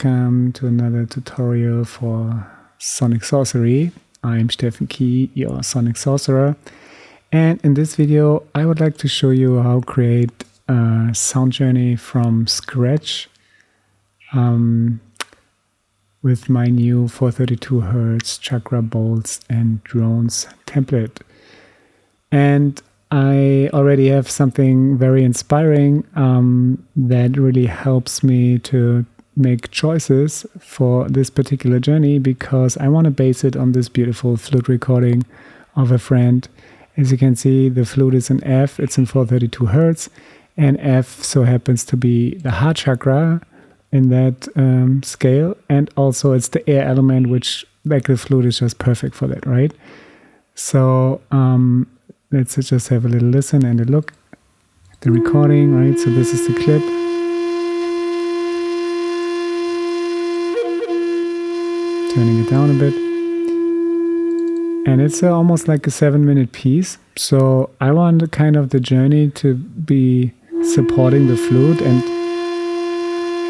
welcome to another tutorial for Sonic Sorcery. I'm Stefan Key, your Sonic Sorcerer, and in this video I would like to show you how to create a sound journey from scratch with my new 432 Hz Chakra bolts and drones template. And I already have something very inspiring that really helps me to make choices for this particular journey, because I want to base it on this beautiful flute recording of a friend. As you can see, the flute is in F, it's in 432 Hz, and F so happens to be the heart chakra in that scale, and also it's the air element, which, like the flute, is just perfect for that, right? So let's just have a little listen and a look at the recording, right? So this is the clip. Turning it down a bit. And it's almost like a 7-minute piece. So I want kind of the journey to be supporting the flute and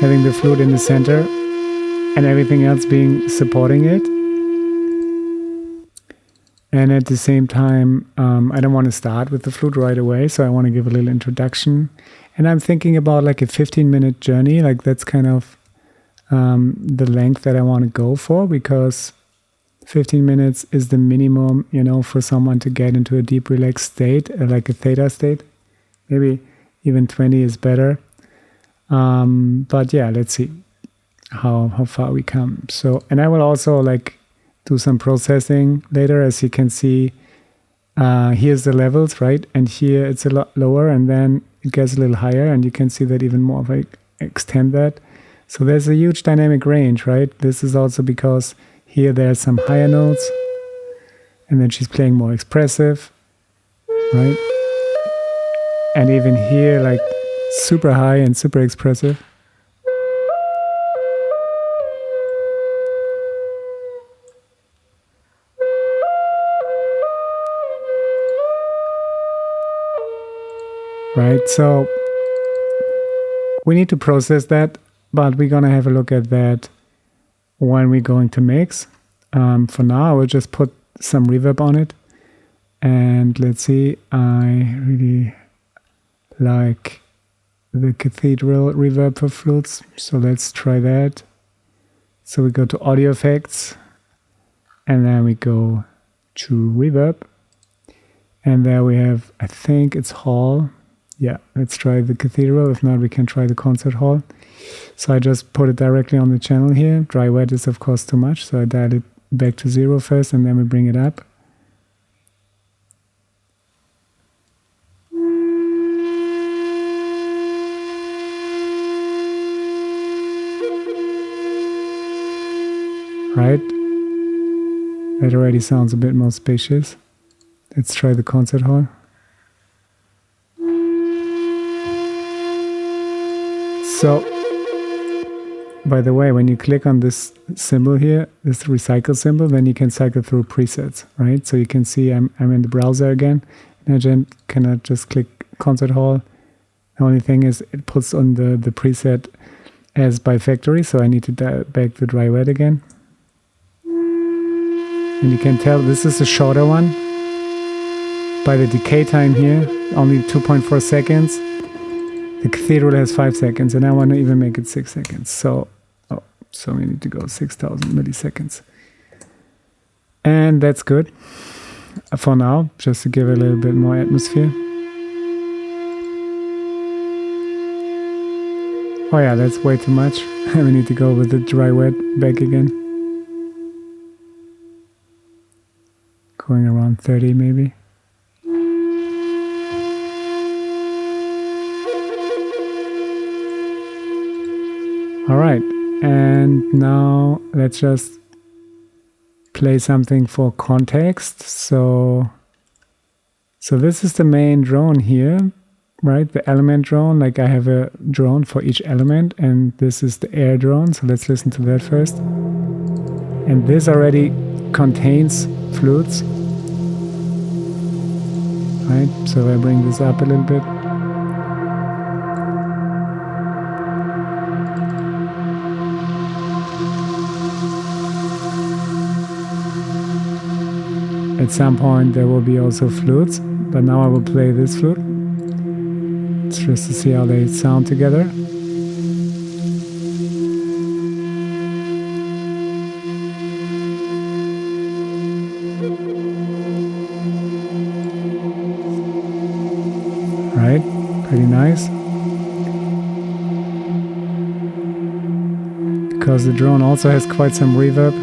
having the flute in the center and everything else being supporting it. And at the same time, I don't want to start with the flute right away, so I want to give a little introduction. And I'm thinking about like a 15-minute journey, like that's kind of the length that I want to go for, because 15 minutes is the minimum, you know, for someone to get into a deep relaxed state, like a theta state. Maybe even 20 is better. But yeah, let's see how far we come. So, and I will also like do some processing later. As you can see, here's the levels, right? And here it's a lot lower, and then it gets a little higher, and you can see that even more if I extend that. So there's a huge dynamic range, right? This is also because here there's some higher notes, and then she's playing more expressive, right? And even here, like super high and super expressive. Right, so we need to process that, but we're gonna have a look at that when we're going to mix. For now, I will just put some reverb on it, and let's see. I really like the cathedral reverb for flutes, so let's try that. So we go to audio effects, and then we go to reverb, and there we have, I think it's hall. Yeah, let's try the cathedral. If not, we can try the concert hall. So I just put it directly on the channel here. Dry wet is of course too much, so I dial it back to 0 first, and then we bring it up. Right? That already sounds a bit more spacious. Let's try the concert hall. So, by the way, when you click on this symbol here, this recycle symbol, then you can cycle through presets, right? So you can see I'm in the browser again, and I cannot just click concert hall. The only thing is it puts on the preset as by factory, so I need to dial back the dry wet again. And you can tell this is a shorter one. By the decay time here, only 2.4 seconds. The cathedral has 5 seconds, and I want to even make it 6 seconds. So we need to go 6,000 milliseconds. And that's good for now, just to give a little bit more atmosphere. Oh yeah, that's way too much. We need to go with the dry wet back again. Going around 30 maybe. All right, and now let's just play something for context. So this is the main drone here, right? The element drone, like I have a drone for each element, and this is the air drone. So let's listen to that first. And this already contains flutes, right? So if I bring this up a little bit. at some point there will be also flutes, but now I will play this flute. It's just to see how they sound together. Right, pretty nice. Because the drone also has quite some reverb.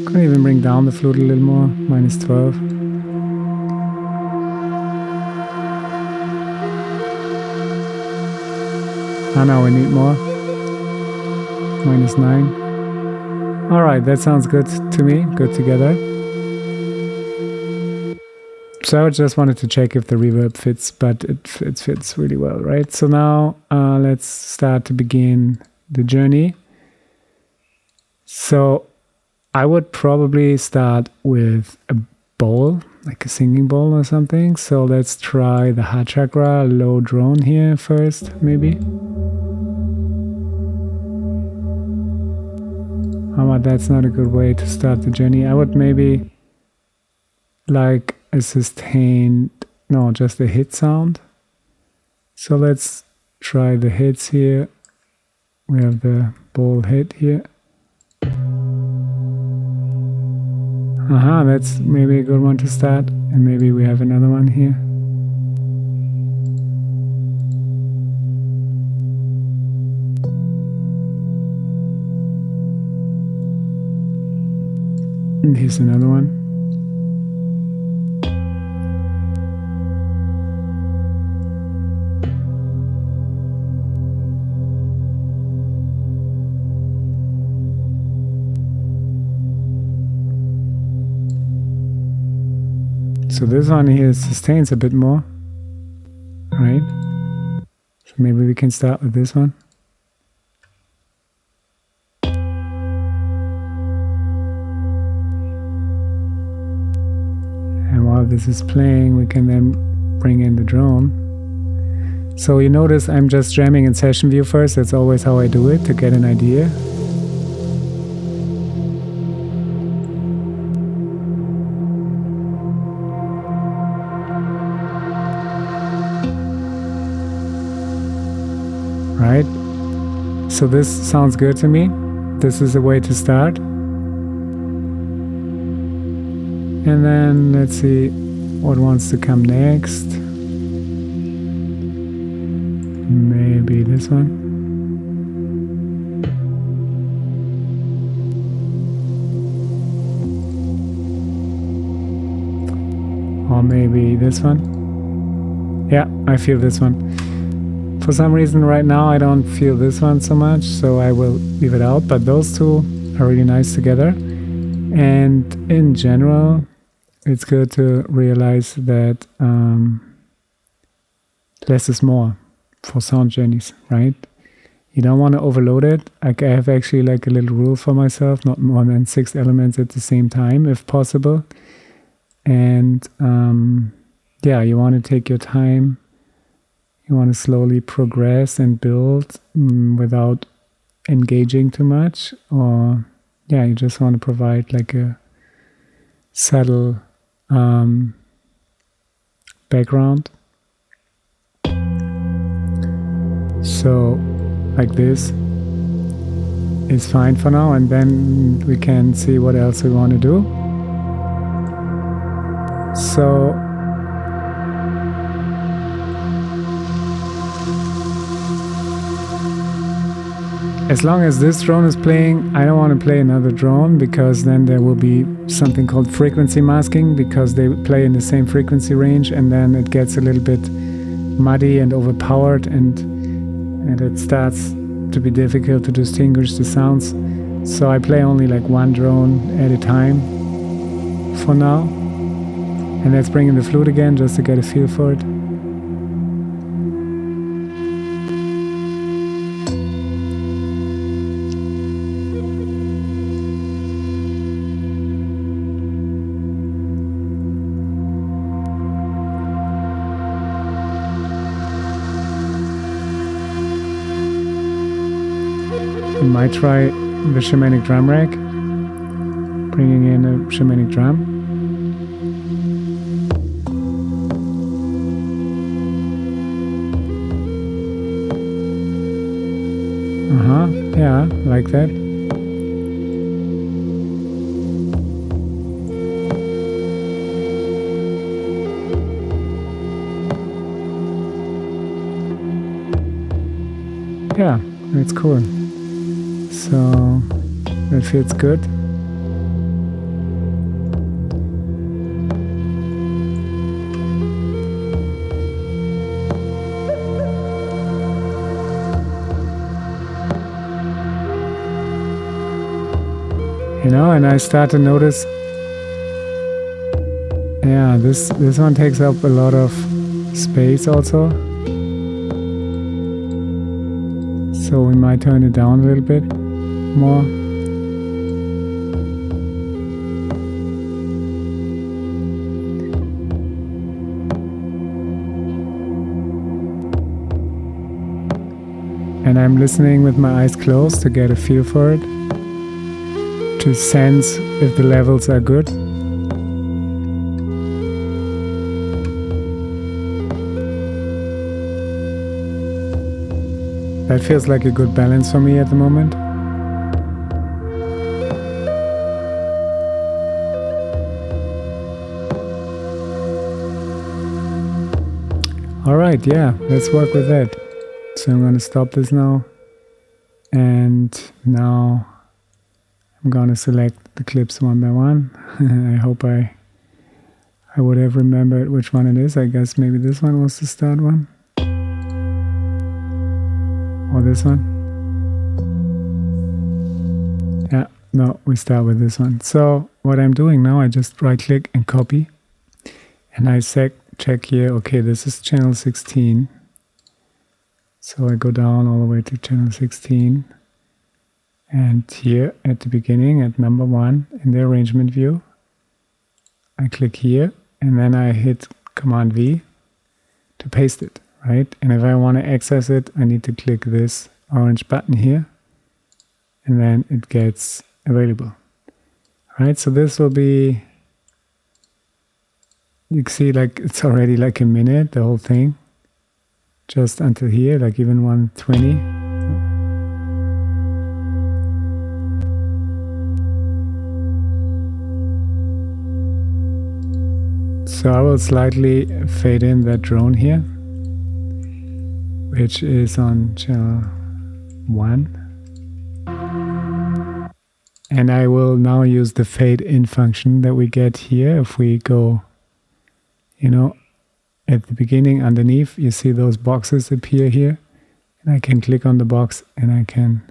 Could even bring down the flute a little more, -12. Ah, now we need more. -9. Alright, that sounds good to me, good together. So I just wanted to check if the reverb fits, but it fits really well, right? So now let's start to begin the journey. So I would probably start with a bowl, like a singing bowl or something. So let's try the heart chakra low drone here first, maybe. How about that's not a good way to start the journey? I would maybe like a sustained, no, just a hit sound. So let's try the hits here. We have the bowl hit here. That's maybe a good one to start. And maybe we have another one here. And here's another one. So this one here sustains a bit more, right? So maybe we can start with this one. And while this is playing, we can then bring in the drone. So you notice I'm just jamming in session view first. That's always how I do it, to get an idea. Right? So this sounds good to me. This is a way to start. And then let's see what wants to come next. Maybe this one. Or maybe this one. Yeah, I feel this one. For some reason right now I don't feel this one so much, so I will leave it out, but those two are really nice together. And in general, it's good to realize that less is more for sound journeys, right? You don't want to overload it. Like I have actually like a little rule for myself, not more than 6 elements at the same time if possible. And yeah, you want to take your time. You want to slowly progress and build without engaging too much, or yeah, you just want to provide like a subtle background. So like this is fine for now, and then we can see what else we want to do. So as long as this drone is playing, I don't want to play another drone, because then there will be something called frequency masking, because they play in the same frequency range, and then it gets a little bit muddy and overpowered, and it starts to be difficult to distinguish the sounds. So I play only like one drone at a time for now. And let's bring in the flute again just to get a feel for it. I might try the shamanic drum rack, bringing in a shamanic drum. Yeah, like that. Yeah, that's cool. So that feels good. You know, and I start to notice, yeah, this one takes up a lot of space also. So we might turn it down a little bit more. And I'm listening with my eyes closed to get a feel for it, to sense if the levels are good. That feels like a good balance for me at the moment. All right, yeah, let's work with that. So I'm going to stop this now. And now I'm going to select the clips one by one. I hope I would have remembered which one it is. I guess maybe this one was the start one. Or this one? Yeah, no, we start with this one. So what I'm doing now, I just right click and copy. And I check here, okay, this is channel 16. So I go down all the way to channel 16. And here at the beginning, at number 1 in the arrangement view, I click here and then I hit Command V to paste it. Right? And if I want to access it, I need to click this orange button here, and then it gets available. Right? So this will be, you can see like it's already like a minute, the whole thing, just until here, like even 1:20. So I will slightly fade in that drone here, which is on channel 1. And I will now use the fade in function that we get here. If we go, you know, at the beginning underneath, you see those boxes appear here. And I can click on the box and I can,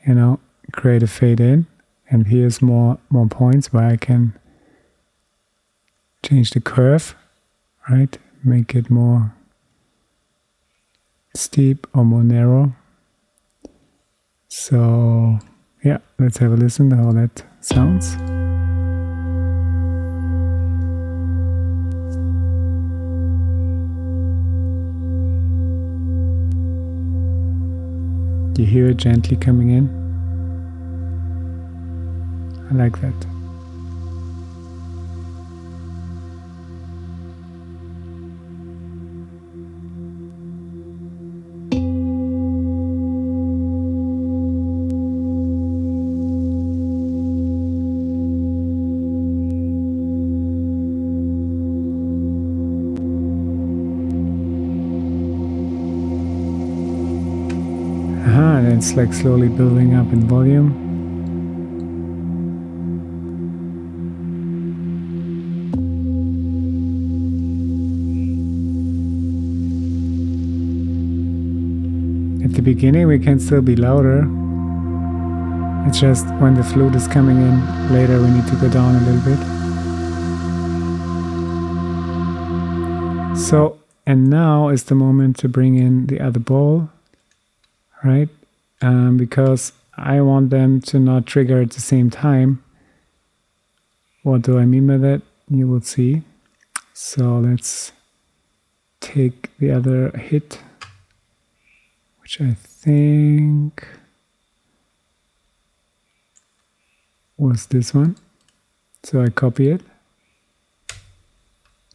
you know, create a fade in. And here's more points where I can change the curve, right? Make it more steep or more narrow. So yeah, let's have a listen to how that sounds. You hear it gently coming in. I like that. And it's like slowly building up in volume. At the beginning we can still be louder. It's just when the flute is coming in later we need to go down a little bit. So, and now is the moment to bring in the other bowl, right? Because I want them to not trigger at the same time. What do I mean by that? You will see. So let's take the other hit, which I think was this one. So I copy it,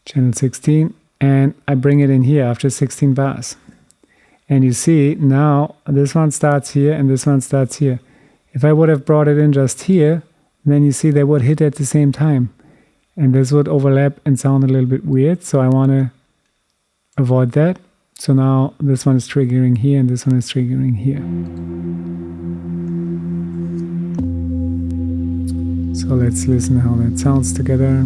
channel 16, and I bring it in here after 16 bars. And you see now this one starts here and this one starts here. If I would have brought it in just here, then you see they would hit at the same time. And this would overlap and sound a little bit weird. So I want to avoid that. So now this one is triggering here and this one is triggering here. So let's listen how that sounds together.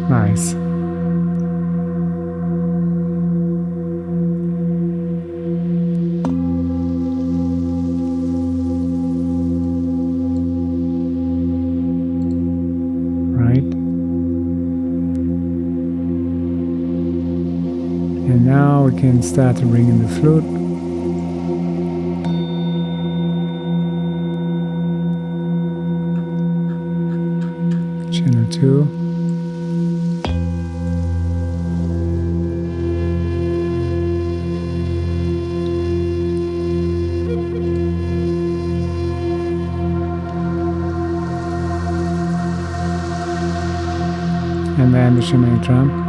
Nice. And now we can start to bring in the flute. Channel 2. And then the Shamanic drum.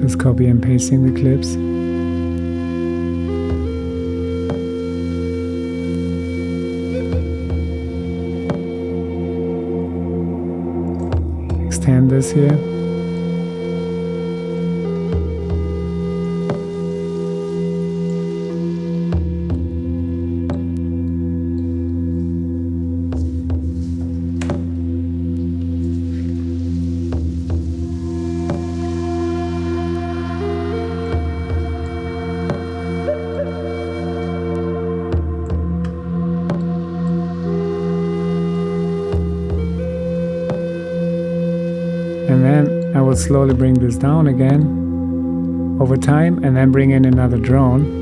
Just copy and pasting the clips. Extend this here. And then I will slowly bring this down again over time and then bring in another drone.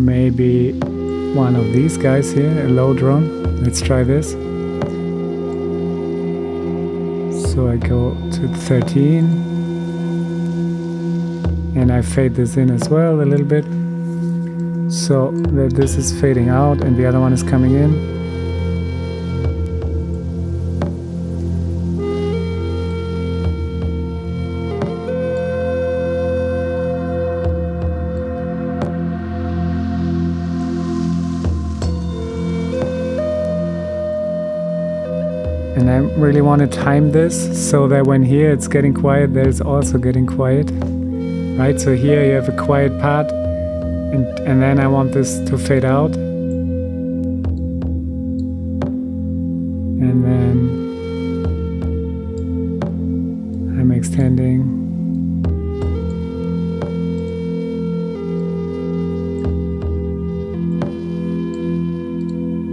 Maybe one of these guys here, a low drone. Let's try this. So I go to 13 and I fade this in as well a little bit so that this is fading out and the other one is coming in. And I really want to time this so that when here it's getting quiet, there it's also getting quiet, right? So here you have a quiet part, and then I want this to fade out. And then I'm extending.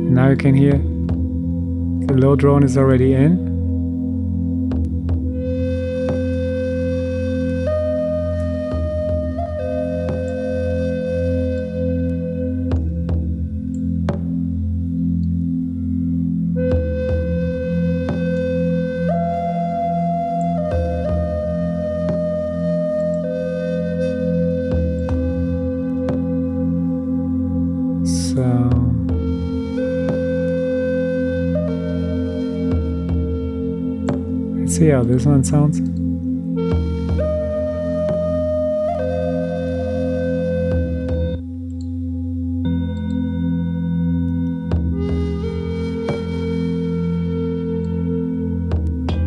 And now you can hear the low drone is already in. See how this one sounds.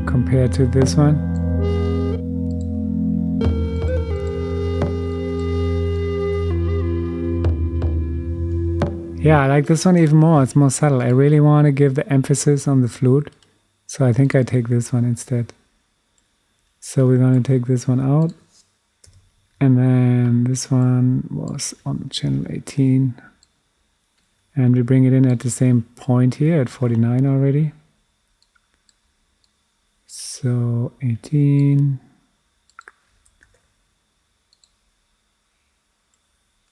Compared to this one. Yeah, I like this one even more. It's more subtle. I really want to give the emphasis on the flute. So I think I take this one instead. So we're going to take this one out. And then this one was on channel 18. And we bring it in at the same point here at 49 already. So 18.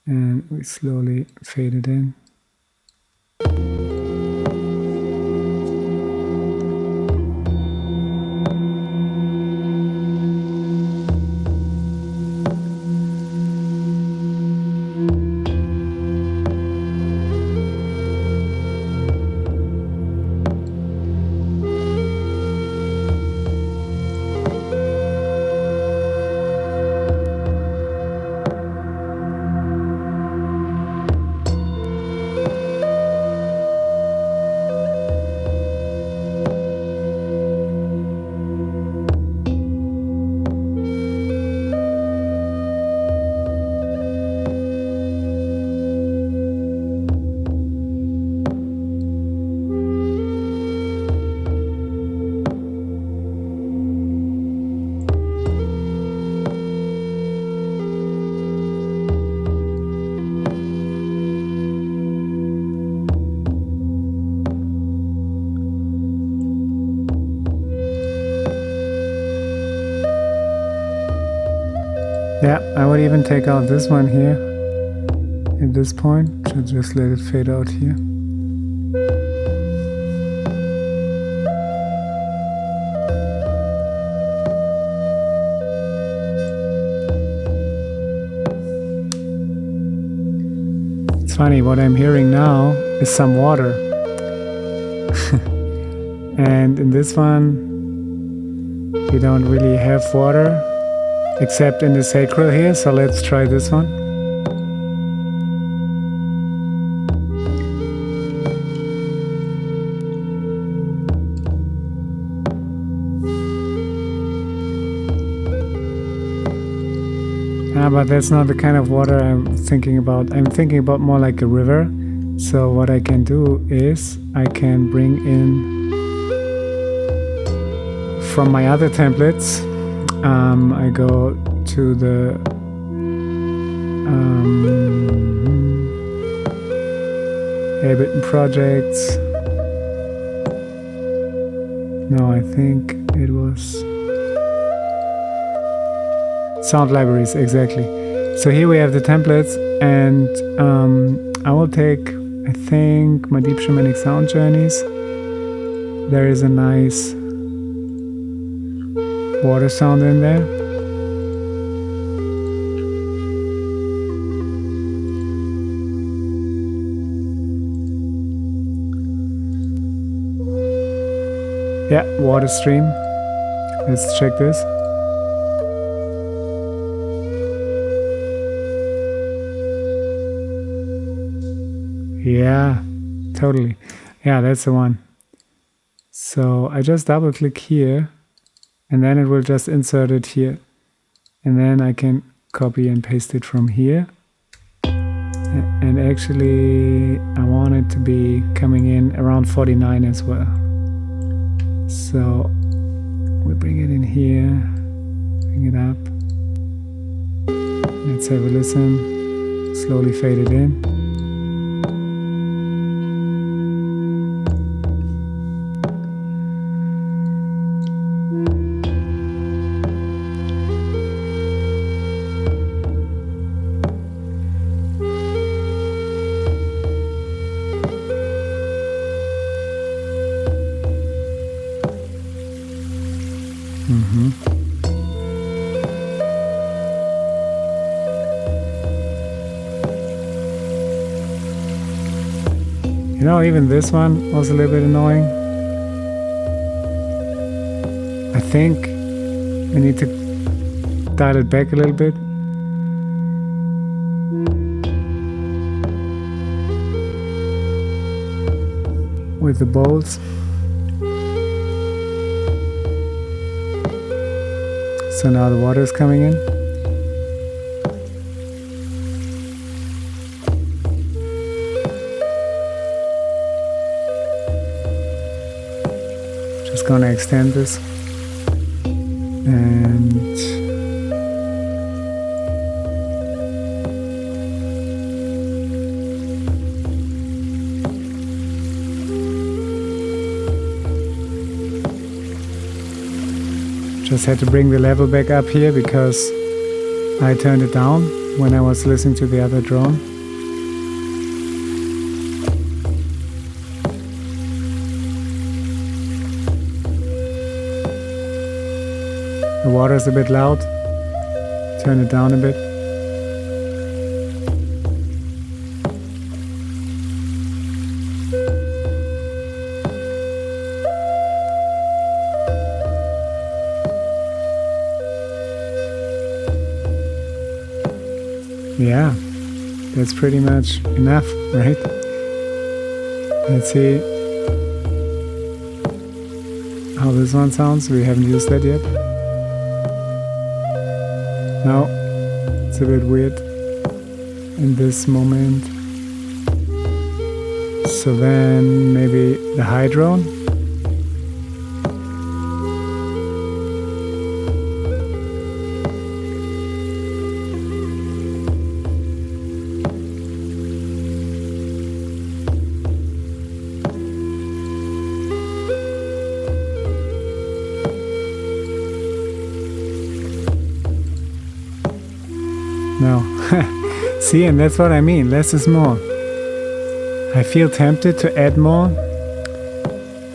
And we slowly fade it in. Yeah, I would even take out this one here at this point, should just let it fade out here. It's funny, what I'm hearing now is some water. And in this one, you don't really have water, except in the sacral here, so let's try this one. But that's not the kind of water I'm thinking about. I'm thinking about more like a river. So what I can do is I can bring in from my other templates. I go to the Ableton projects. No, I think it was sound libraries, exactly. So here we have the templates, and I will take, I think, my deep shamanic sound journeys. There is a nice water sound in there. Yeah, water stream. Let's check this. Yeah, totally. Yeah, that's the one. So I just double click here, and then it will just insert it here. And then I can copy and paste it from here. And actually, I want it to be coming in around 49 as well. So we bring it in here, bring it up. Let's have a listen. Slowly fade it in. You know, even this one was a little bit annoying. I think we need to dial it back a little bit. With the bowls. So now the water is coming in. Just gonna extend this. And Just had to bring the level back up here because I turned it down when I was listening to the other drone. The water is a bit loud. Turn it down a bit. Yeah, that's pretty much enough, right? Let's see how this one sounds. We haven't used that yet. No, it's a bit weird in this moment. So then maybe the high drone. No. See, and that's what I mean. Less is more. I feel tempted to add more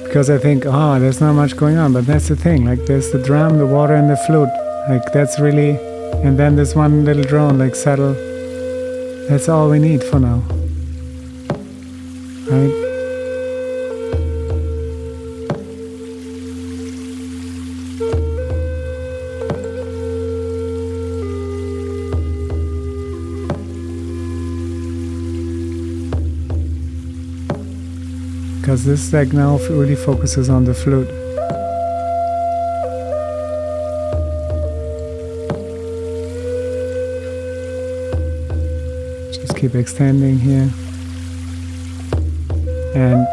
because I think, oh, there's not much going on. But that's the thing. Like, there's the drum, the water, and the flute. Like, that's really... And then this one little drone, like, subtle. That's all we need for now. Right? Because this deck now really focuses on the flute. Just keep extending here. And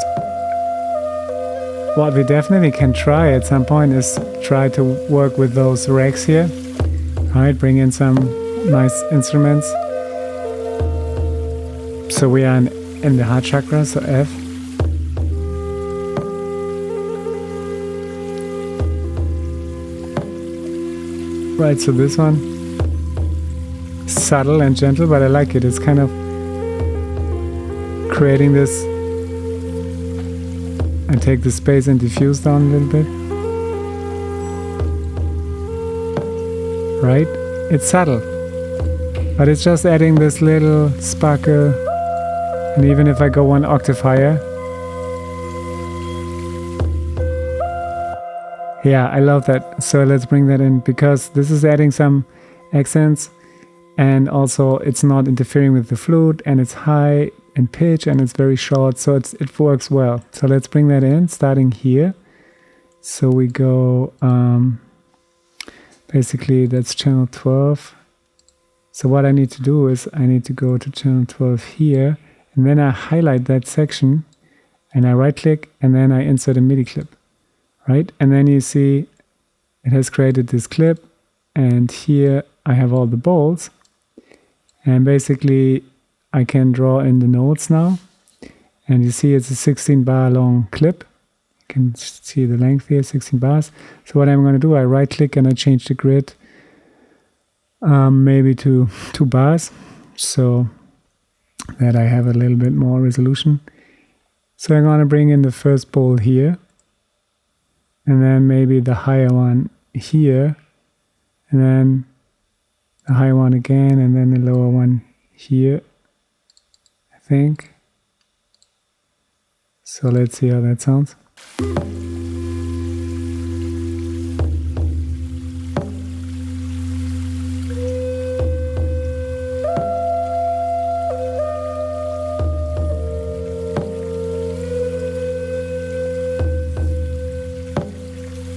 what we definitely can try at some point is try to work with those racks here. Alright, bring in some nice instruments. So we are in the heart chakra, so F. Right, so this one, subtle and gentle, but I like it. It's kind of creating this. I take the space and diffuse down a little bit. Right? It's subtle, but it's just adding this little sparkle. And even if I go one octave higher, yeah, I love that. So let's bring that in because this is adding some accents and also it's not interfering with the flute and it's high in pitch and it's very short, so it works well. So let's bring that in, starting here. So we go, basically that's channel 12. So what I need to do is I need to go to channel 12 here and then I highlight that section and I right click and then I insert a MIDI clip. Right, and then you see it has created this clip and here I have all the bowls and basically I can draw in the notes now and you see it's a 16 bar long clip. You can see the length here, 16 bars. So what I'm going to do, I right click and I change the grid maybe to 2 bars so that I have a little bit more resolution. So I'm going to bring in the first bowl here. And then maybe the higher one here, and then the higher one again, and then the lower one here, I think. So let's see how that sounds.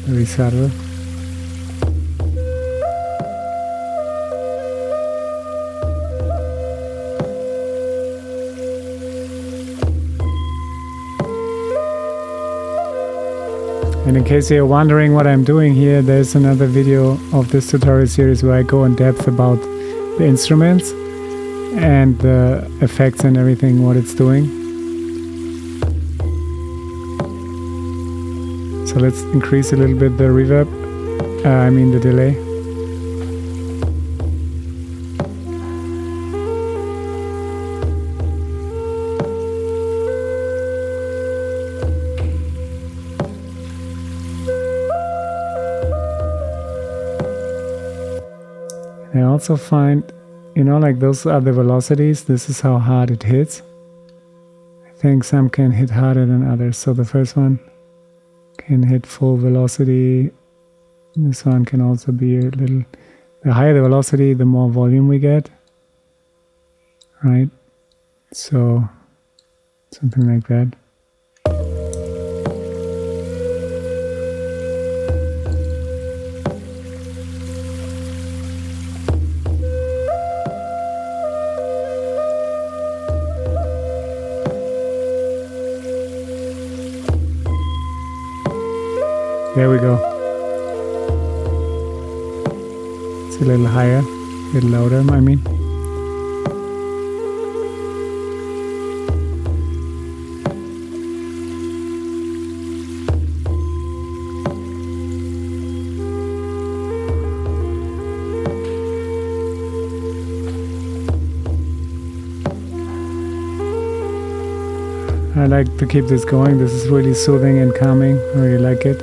Very subtle. And in case you're wondering what I'm doing here, there's another video of this tutorial series where I go in depth about the instruments and the effects and everything, what it's doing. So let's increase a little bit the reverb. I mean the delay. I also find, you know, like those are the velocities. This is how hard it hits. I think some can hit harder than others. So the first one can hit full velocity. This one can also be a little, the higher the velocity, the more volume we get, right? So something like that. There we go. It's a little higher, a little louder, I mean. I like to keep this going. This is really soothing and calming. I really like it.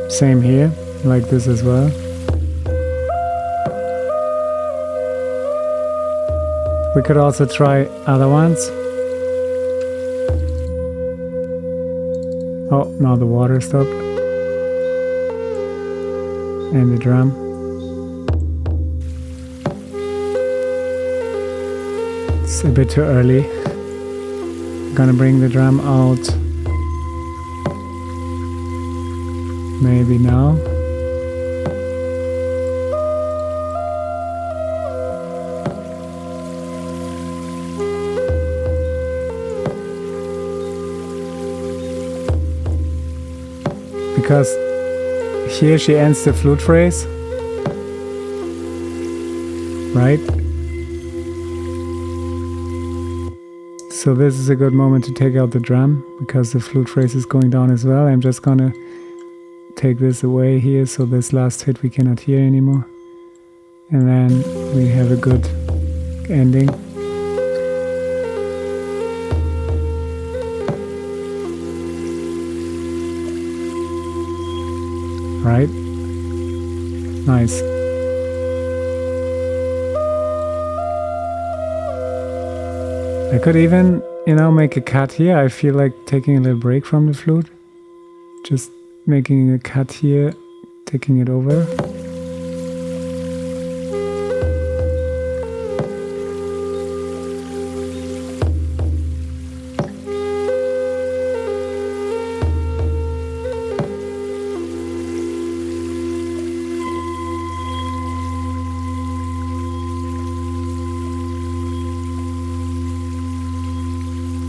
Same here, like this as well. We could also try other ones. Oh, now the water stopped. And the drum. It's a bit too early. I'm gonna bring the drum out. Maybe now. Because here she ends the flute phrase, right? So this is a good moment to take out the drum because the flute phrase is going down as well. I'm just gonna take this away here, so this last hit we cannot hear anymore, and then we have a good ending. Right? Nice. I could even, you know, make a cut here. I feel like taking a little break from the flute. Just making a cut here, taking it over.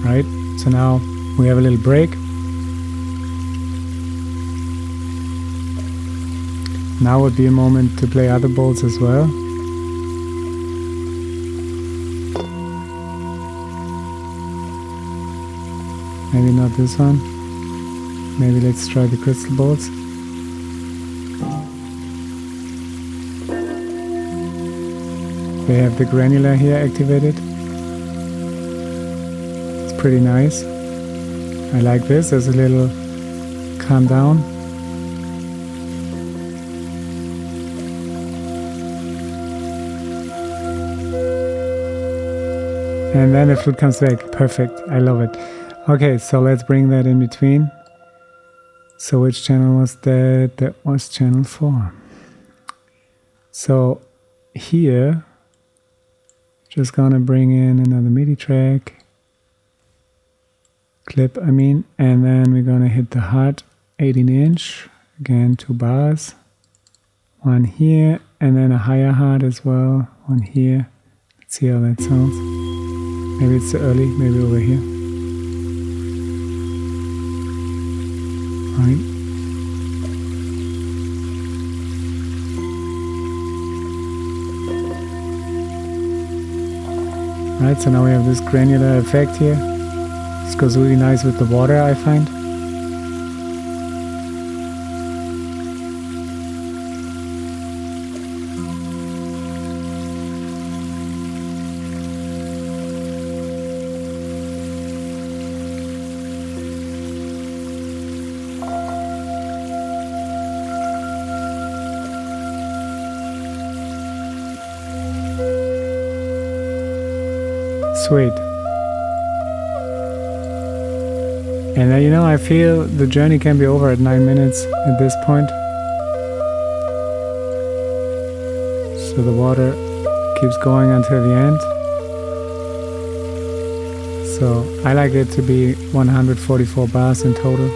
Right, so now we have a little break. Now would be a moment to play other bowls as well. Maybe not this one. Maybe let's try the crystal bowls. They have the granular here activated. It's pretty nice. I like this. There's a little calm down. And then the flute comes back. Perfect. I love it. Okay, so let's bring that in between. So which channel was that? That was channel 4. So here, just gonna bring in another MIDI track. Clip, I mean. And then we're gonna hit the hard 18-inch. Again, 2 bars. One here, and then a higher hard as well. One here. Let's see how that sounds. Maybe it's too early, maybe over here. Right. Right, so now we have this granular effect here. This goes really nice with the water, I find. Sweet. And you know, I feel the journey can be over at 9 minutes at this point. So the water keeps going until the end. So I like it to be 144 bars in total.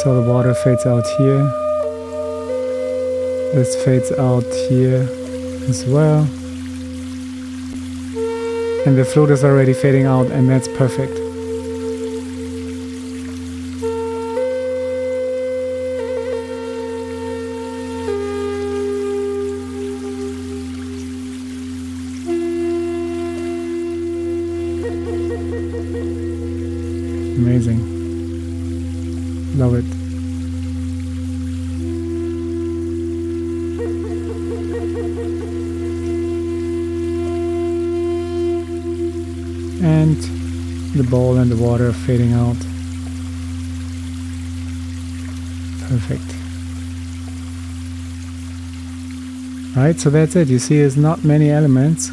So the water fades out here. This fades out here as well. And the flute is already fading out, and that's perfect. Amazing. Love it. And the bowl and the water fading out. Perfect. Right, so that's it. You see, there's not many elements.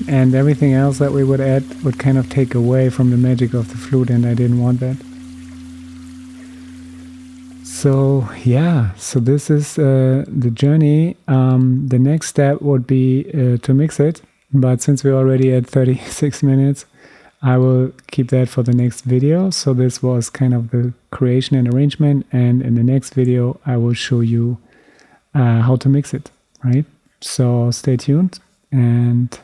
And everything else that we would add would kind of take away from the magic of the flute, and I didn't want that. So yeah, so this is the journey. The next step would be to mix it. But since we're already at 36 minutes, I will keep that for the next video. So this was kind of the creation and arrangement. And in the next video, I will show you how to mix it, right? So stay tuned and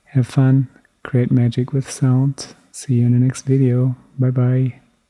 have fun. Create magic with sound. See you in the next video. Bye-bye.